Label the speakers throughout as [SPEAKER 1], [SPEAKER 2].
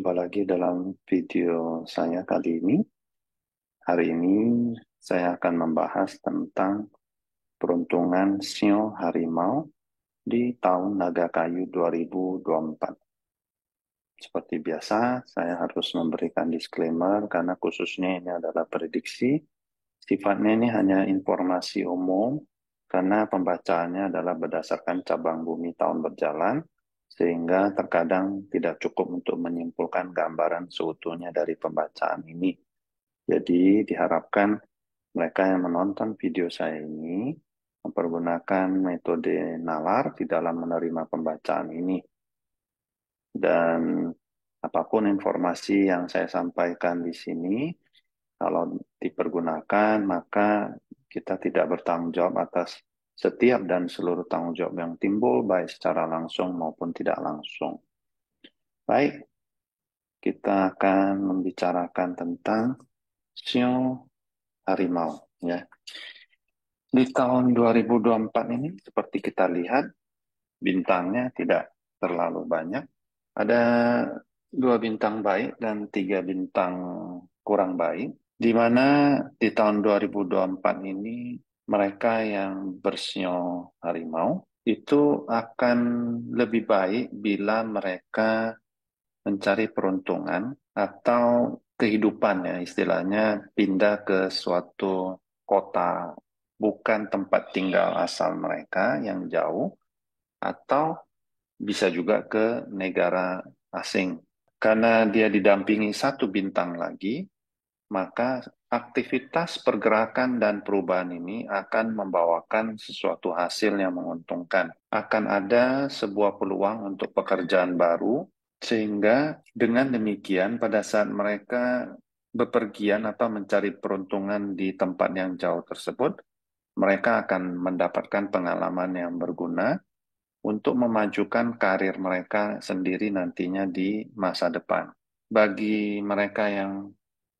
[SPEAKER 1] Jumpa lagi dalam video saya kali ini. Hari ini saya akan membahas tentang peruntungan sio harimau di tahun Naga Kayu 2024. Seperti biasa, saya harus memberikan disclaimer karena khususnya ini adalah prediksi. Sifatnya ini hanya informasi umum karena pembacaannya adalah berdasarkan cabang bumi tahun berjalan, sehingga terkadang tidak cukup untuk menyimpulkan gambaran seutuhnya dari pembacaan ini. Jadi diharapkan mereka yang menonton video saya ini mempergunakan metode nalar di dalam menerima pembacaan ini. Dan apapun informasi yang saya sampaikan di sini, kalau dipergunakan, maka kita tidak bertanggung jawab atas setiap dan seluruh tanggung jawab yang timbul, baik secara langsung maupun tidak langsung. Baik, kita akan membicarakan tentang sio harimau. Ya. Di tahun 2024 ini, seperti kita lihat, bintangnya tidak terlalu banyak. Ada 2 bintang baik dan 3 bintang kurang baik, di mana di tahun 2024 ini mereka yang bersio harimau itu akan lebih baik bila mereka mencari peruntungan atau kehidupan ya istilahnya pindah ke suatu kota bukan tempat tinggal asal mereka yang jauh atau bisa juga ke negara asing. Karena dia didampingi 1 bintang lagi, maka aktivitas pergerakan dan perubahan ini akan membawakan sesuatu hasil yang menguntungkan. Akan ada sebuah peluang untuk pekerjaan baru, sehingga dengan demikian pada saat mereka bepergian atau mencari peruntungan di tempat yang jauh tersebut, mereka akan mendapatkan pengalaman yang berguna untuk memajukan karir mereka sendiri nantinya di masa depan. Bagi mereka yang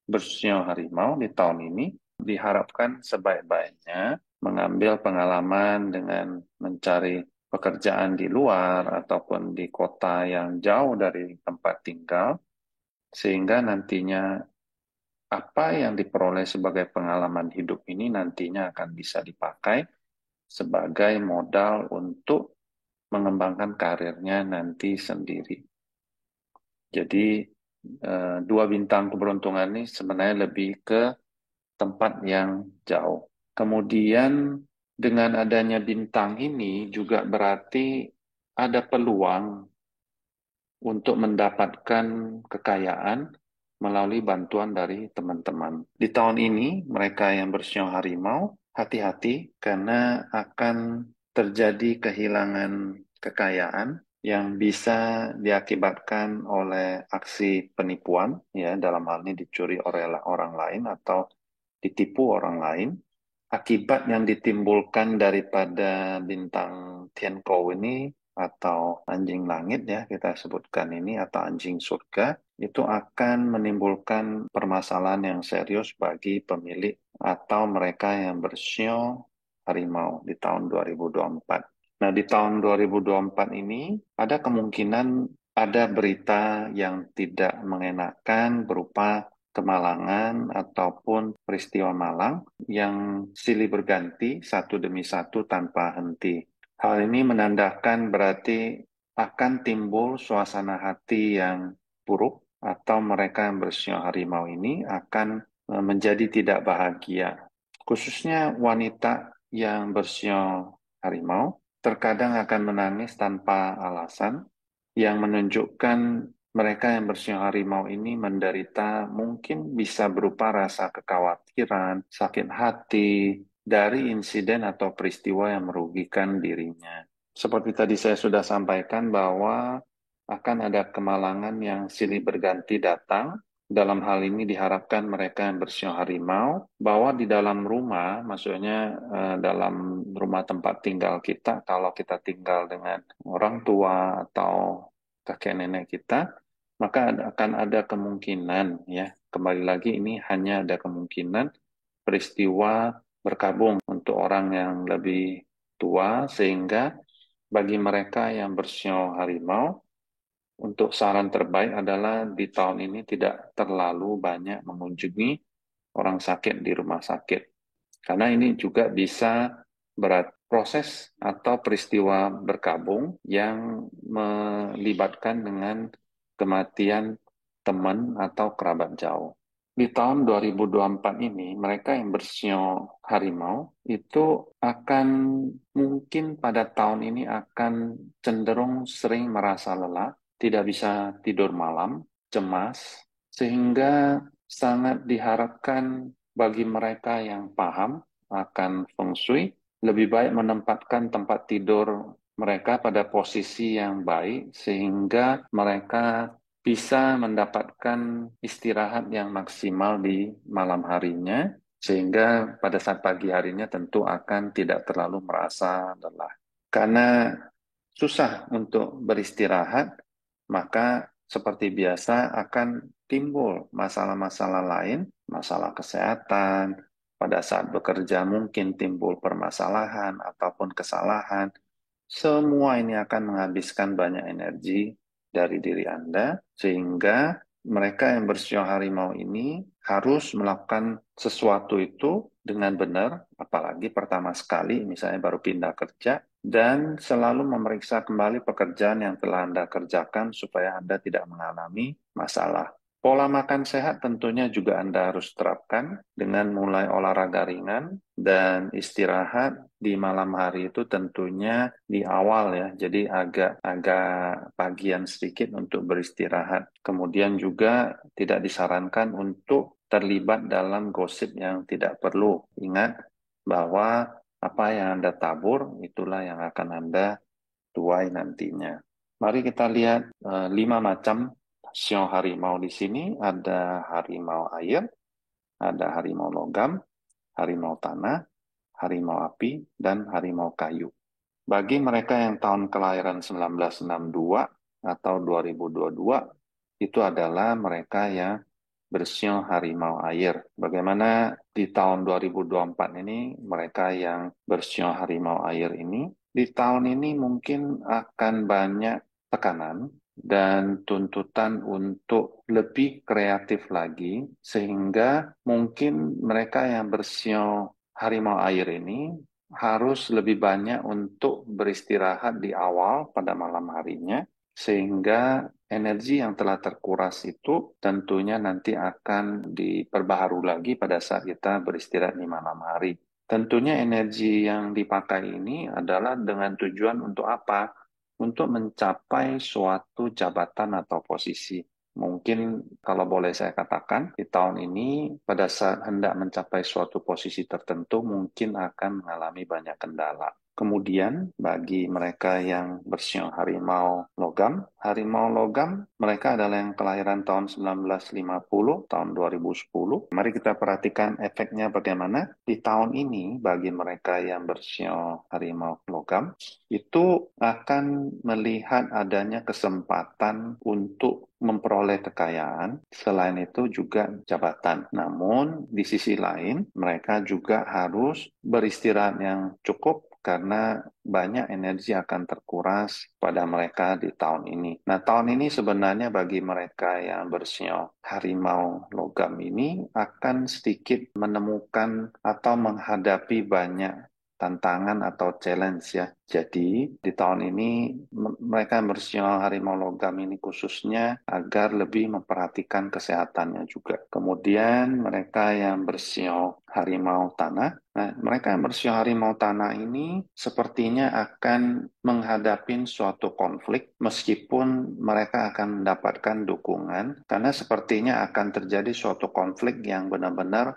[SPEAKER 1] bersio harimau di tahun ini, diharapkan sebaik-baiknya mengambil pengalaman dengan mencari pekerjaan di luar ataupun di kota yang jauh dari tempat tinggal, sehingga nantinya apa yang diperoleh sebagai pengalaman hidup ini nantinya akan bisa dipakai sebagai modal untuk mengembangkan karirnya nanti sendiri. Jadi 2 bintang keberuntungan ini sebenarnya lebih ke tempat yang jauh. Kemudian dengan adanya bintang ini juga berarti ada peluang untuk mendapatkan kekayaan melalui bantuan dari teman-teman. Di tahun ini mereka yang bersio harimau hati-hati karena akan terjadi kehilangan kekayaan yang bisa diakibatkan oleh aksi penipuan, ya dalam hal ini dicuri oleh orang lain atau ditipu orang lain. Akibat yang ditimbulkan daripada bintang Tiankou ini atau anjing langit ya kita sebutkan ini atau anjing surga itu akan menimbulkan permasalahan yang serius bagi pemilik atau mereka yang bersio harimau di tahun 2024. Nah, di tahun 2024 ini ada kemungkinan ada berita yang tidak mengenakan berupa kemalangan ataupun peristiwa malang yang silih berganti satu demi satu tanpa henti. Hal ini menandakan berarti akan timbul suasana hati yang buruk atau mereka yang bersio harimau ini akan menjadi tidak bahagia. Khususnya wanita yang bersio harimau terkadang akan menangis tanpa alasan yang menunjukkan mereka yang bersio harimau ini menderita mungkin bisa berupa rasa kekhawatiran, sakit hati, dari insiden atau peristiwa yang merugikan dirinya. Seperti tadi saya sudah sampaikan bahwa akan ada kemalangan yang silih berganti datang. Dalam hal ini diharapkan mereka yang bersio harimau bahwa di dalam rumah, maksudnya dalam rumah tempat tinggal kita, kalau kita tinggal dengan orang tua atau kakek nenek kita, maka akan ada kemungkinan ya, kembali lagi ini hanya ada kemungkinan peristiwa berkabung untuk orang yang lebih tua sehingga bagi mereka yang bersio harimau untuk saran terbaik adalah di tahun ini tidak terlalu banyak mengunjungi orang sakit di rumah sakit. Karena ini juga bisa berat proses atau peristiwa berkabung yang melibatkan dengan kematian teman atau kerabat jauh. Di tahun 2024 ini, mereka yang bersio harimau itu akan mungkin pada tahun ini akan cenderung sering merasa lelah, tidak bisa tidur malam, cemas, sehingga sangat diharapkan bagi mereka yang paham akan feng shui, lebih baik menempatkan tempat tidur mereka pada posisi yang baik sehingga mereka bisa mendapatkan istirahat yang maksimal di malam harinya, sehingga pada saat pagi harinya tentu akan tidak terlalu merasa lelah. Karena susah untuk beristirahat, maka seperti biasa akan timbul masalah-masalah lain, masalah kesehatan, pada saat bekerja mungkin timbul permasalahan ataupun kesalahan. Semua ini akan menghabiskan banyak energi dari diri Anda, sehingga mereka yang bersio harimau ini harus melakukan sesuatu itu dengan benar, apalagi pertama sekali, misalnya baru pindah kerja, dan selalu memeriksa kembali pekerjaan yang telah Anda kerjakan supaya Anda tidak mengalami masalah. Pola makan sehat tentunya juga Anda harus terapkan dengan mulai olahraga ringan dan istirahat di malam hari itu tentunya di awal ya, jadi agak pagian sedikit untuk beristirahat. Kemudian juga tidak disarankan untuk terlibat dalam gosip yang tidak perlu. Ingat bahwa apa yang Anda tabur itulah yang akan Anda tuai nantinya. Mari kita lihat 5 macam sio harimau di sini. Ada harimau air, ada harimau logam, harimau tanah, harimau api, dan harimau kayu. Bagi mereka yang tahun kelahiran 1962 atau 2022, itu adalah mereka yang bersio harimau air. Bagaimana di tahun 2024 ini, mereka yang bersio harimau air ini, di tahun ini mungkin akan banyak tekanan dan tuntutan untuk lebih kreatif lagi, sehingga mungkin mereka yang bersio harimau air ini harus lebih banyak untuk beristirahat di awal pada malam harinya, sehingga energi yang telah terkuras itu tentunya nanti akan diperbaharui lagi pada saat kita beristirahat di malam hari. Tentunya energi yang dipakai ini adalah dengan tujuan untuk apa? Untuk mencapai suatu jabatan atau posisi. Mungkin kalau boleh saya katakan, di tahun ini pada saat hendak mencapai suatu posisi tertentu mungkin akan mengalami banyak kendala. Kemudian bagi mereka yang bersio harimau logam mereka adalah yang kelahiran tahun 1950, tahun 2010. Mari kita perhatikan efeknya bagaimana. Di tahun ini bagi mereka yang bersio harimau logam itu akan melihat adanya kesempatan untuk memperoleh kekayaan, selain itu juga jabatan. Namun, di sisi lain, mereka juga harus beristirahat yang cukup karena banyak energi akan terkuras pada mereka di tahun ini. Nah, tahun ini sebenarnya bagi mereka yang bersio harimau logam ini akan sedikit menemukan atau menghadapi banyak tantangan atau challenge ya. Jadi di tahun ini mereka yang bersio harimau logam ini khususnya agar lebih memperhatikan kesehatannya juga. Kemudian mereka yang bersio harimau tanah, nah mereka yang bersio harimau tanah ini sepertinya akan menghadapi suatu konflik meskipun mereka akan mendapatkan dukungan karena sepertinya akan terjadi suatu konflik yang benar-benar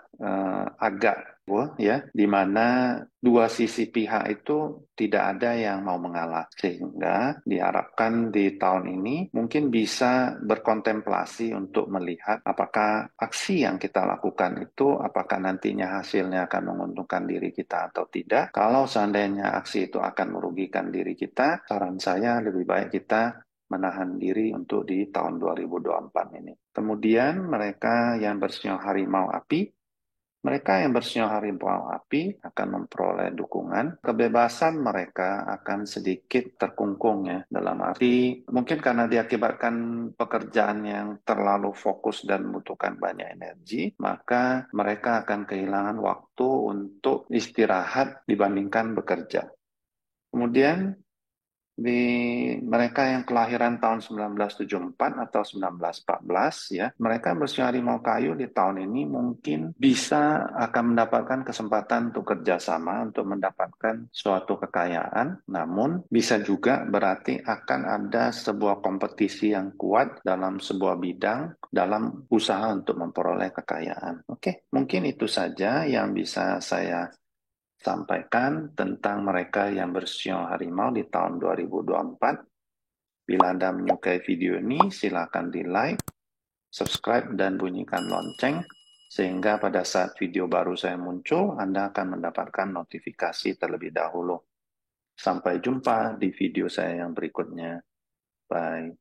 [SPEAKER 1] agak ya, di mana dua sisi pihak itu tidak ada yang mau mengalah. Sehingga diharapkan di tahun ini mungkin bisa berkontemplasi untuk melihat apakah aksi yang kita lakukan itu apakah nantinya hasilnya akan menguntungkan diri kita atau tidak. Kalau seandainya aksi itu akan merugikan diri kita, saran saya lebih baik kita menahan diri untuk di tahun 2024 ini. Kemudian mereka yang bersio harimau api Mereka yang bersio harimau api akan memperoleh dukungan. Kebebasan mereka akan sedikit terkungkung ya. Dalam arti mungkin karena diakibatkan pekerjaan yang terlalu fokus dan membutuhkan banyak energi, maka mereka akan kehilangan waktu untuk istirahat dibandingkan bekerja. Kemudian di mereka yang kelahiran tahun 1974 atau 1914 ya, mereka bersio harimau kayu di tahun ini mungkin bisa akan mendapatkan kesempatan untuk kerjasama untuk mendapatkan suatu kekayaan, namun bisa juga berarti akan ada sebuah kompetisi yang kuat dalam sebuah bidang dalam usaha untuk memperoleh kekayaan. Oke, mungkin itu saja yang bisa saya sampaikan tentang mereka yang bersio harimau di tahun 2024. Bila Anda menyukai video ini, silakan di-like, subscribe, dan bunyikan lonceng, sehingga pada saat video baru saya muncul, Anda akan mendapatkan notifikasi terlebih dahulu. Sampai jumpa di video saya yang berikutnya. Bye.